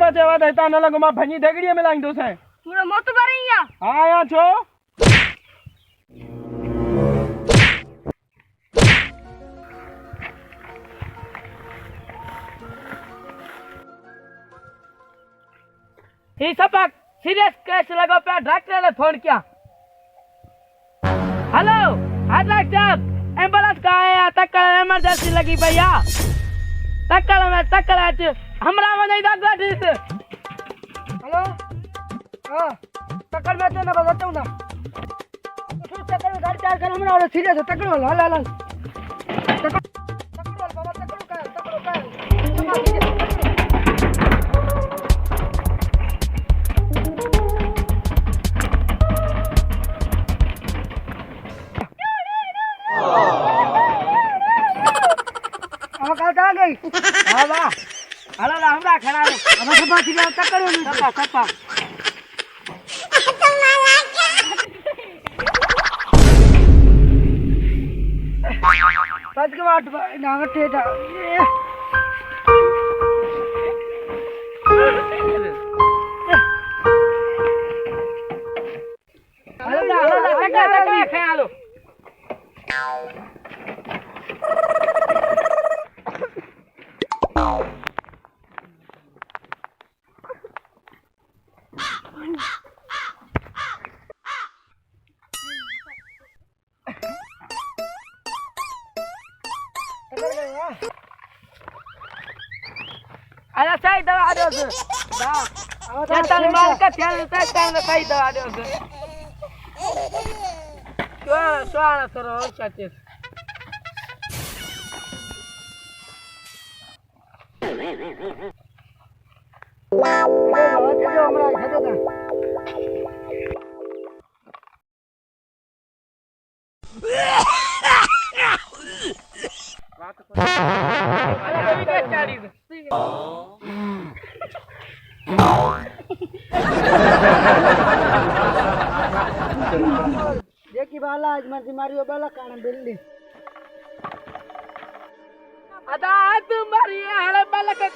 बचे वाद है ताना लगो मा भनी दगड़ी में लाइन दो से पूरा मोत भरिया हां या छो ही सब सीरियस केस लगो पे डॉक्टर ने फोन किया हेलो एलाज साहब एम्बुलेंस का आया तक्कर इमरजेंसी लगी भैया तक्कर आज हमरा में नहीं दादा ठीक हेलो हां तक्कर में तो ना बताऊं ना तो तक्कर में गाड़ी चार कर हमरा और सीरियस है तक्कर वाला हाल हाल तक्कर वाला बाबा तक्कर का आ गई हां वाह हां ला हमरा खड़ा अब सब ठीक है टक्कर में सपा बच के वाट नांग ठेटा हां टक्कर ख्याल अरे सही दवा दो ये तन मार का ध्यान से काम में सही दवा दो स्वाना करो चाचे देखी बाला आज मर्जी मारियो बाला काना बिल्ली अदा तुम्हारी हड़े बाला के